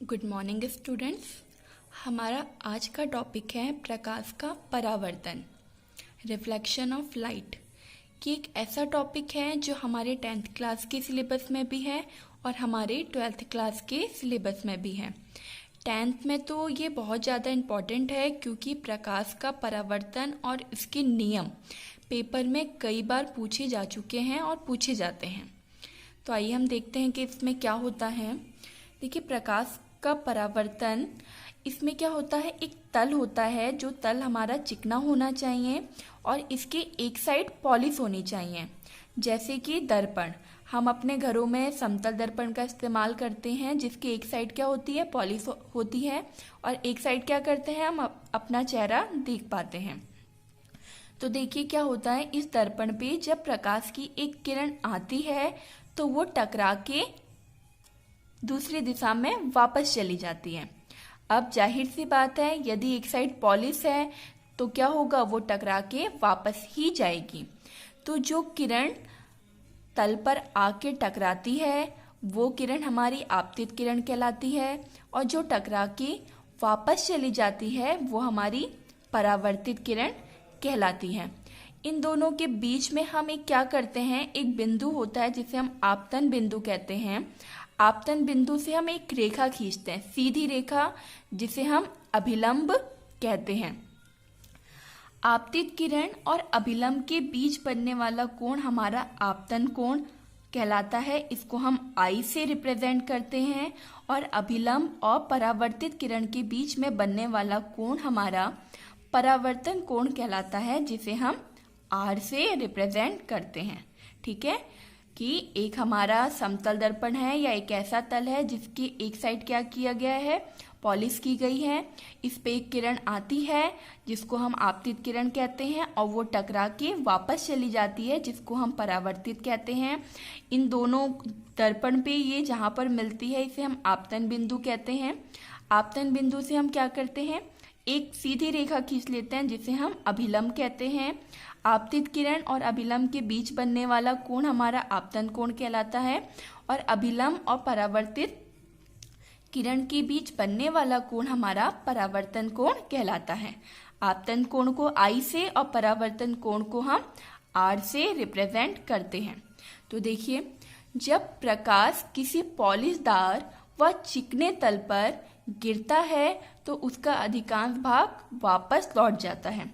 Good morning students. हमारा आज का टॉपिक है प्रकाश का परावर्तन, रिफ्लेक्शन ऑफ लाइट। कि एक ऐसा टॉपिक है जो हमारे 10th क्लास के सिलेबस में भी है और हमारे 12th क्लास के सिलेबस में भी है। 10th में तो ये बहुत ज़्यादा इम्पॉर्टेंट है क्योंकि प्रकाश का परावर्तन और इसके नियम पेपर में कई बार पूछे जा चुके हैं और पूछे जाते हैं। तो आइए हम देखते हैं कि इसमें क्या होता है। देखिए, प्रकाश का परावर्तन, इसमें क्या होता है, एक तल होता है जो तल हमारा चिकना होना चाहिए और इसके एक साइड पॉलिश होनी चाहिए। जैसे कि दर्पण, हम अपने घरों में समतल दर्पण का इस्तेमाल करते हैं जिसकी एक साइड क्या होती है, पॉलिश होती है और एक साइड क्या करते हैं, हम अपना चेहरा देख पाते हैं। तो देखिए क्या होता है, इस दर्पण पे जब प्रकाश की एक किरण आती है तो वो टकरा के दूसरी दिशा में वापस चली जाती है। अब जाहिर सी बात है, यदि एक साइड पॉलिश है तो क्या होगा, वो टकरा के वापस ही जाएगी। तो जो किरण तल पर आके टकराती है वो किरण हमारी आपतित किरण कहलाती है और जो टकरा के वापस चली जाती है वो हमारी परावर्तित किरण कहलाती है। इन दोनों के बीच में हम एक क्या करते हैं, एक बिंदु होता है जिसे हम आपतन बिंदु कहते हैं। आपतन बिंदु से हम एक रेखा खींचते हैं, सीधी रेखा, जिसे हम अभिलंब कहते हैं। आपतित किरण और अभिलंब के बीच बनने वाला कोण हमारा आपतन कोण कहलाता है। इसको हम आई से रिप्रेजेंट करते हैं। और अभिलंब और परावर्तित किरण के बीच में बनने वाला कोण हमारा परावर्तन कोण कहलाता है, जिसे हम आर से रिप्रेजेंट करते हैं। ठीक है, कि एक हमारा समतल दर्पण है या एक ऐसा तल है जिसकी एक साइड क्या किया गया है, पॉलिश की गई है। इस पे एक किरण आती है जिसको हम आपतित किरण कहते हैं और वो टकरा के वापस चली जाती है जिसको हम परावर्तित कहते हैं। इन दोनों दर्पण पे ये जहाँ पर मिलती है इसे हम आपतन बिंदु कहते हैं। आपतन बिंदु से हम क्या करते हैं, एक सीधी रेखा खींच लेते हैं जिसे हम अभिलंब कहते हैं। आपतित किरण और अभिलंब के बीच बनने वाला कोण हमारा आपतन कोण कहलाता है और अभिलंब और परावर्तित किरण के बीच बनने वाला कोण हमारा परावर्तन कोण कहलाता है। आपतन कोण को आई से और परावर्तन कोण को हम आर से रिप्रेजेंट करते हैं। तो देखिए, जब प्रकाश किसी पॉलिशदार व चिकने तल पर गिरता है तो उसका अधिकांश भाग वापस लौट जाता है।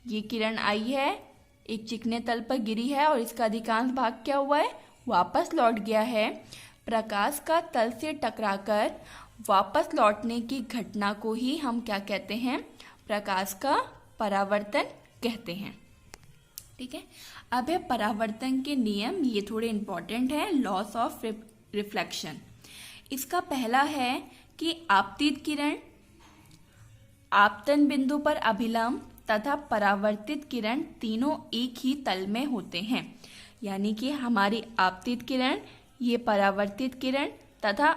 ये किरण आई है, एक चिकने तल पर गिरी है और इसका अधिकांश भाग क्या हुआ है, वापस लौट गया है। प्रकाश का तल से टकराकर वापस लौटने की घटना को ही हम क्या कहते हैं, प्रकाश का परावर्तन कहते हैं। ठीक है, अब है परावर्तन के नियम, ये थोड़े इंपॉर्टेंट हैं। लॉस ऑफ रिफ्लेक्शन, इसका पहला है कि आपतित किरण आपतन बिंदु पर अभिलंब तथा परावर्तित किरण तीनों एक ही तल में होते हैं। यानी कि हमारी आपतित किरण, ये परावर्तित किरण तथा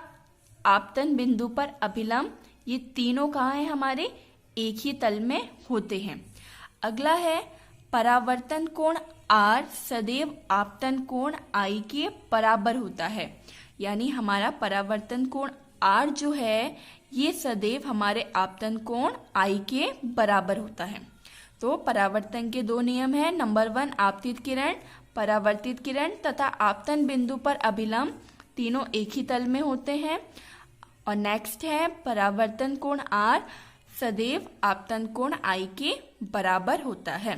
आपतन बिंदु पर अभिलंब, ये तीनों कहाँ हैं, हमारे एक ही तल में होते हैं। अगला है परावर्तन कोण आर सदैव आपतन कोण आई के बराबर होता है। यानी हमारा परावर्तन कोण आर जो है ये सदैव हमारे आपतन कोण आई के बराबर होता है। तो परावर्तन के दो नियम हैं। नंबर 1, आपतित किरण, परावर्तित किरण तथा आपतन बिंदु पर अभिलंब तीनों एक ही तल में होते हैं। और नेक्स्ट है परावर्तन कोण आर सदैव आपतन कोण आई के बराबर होता है।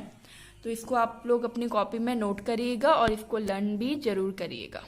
तो इसको आप लोग अपनी कॉपी में नोट करिएगा और इसको लर्न भी जरूर करिएगा।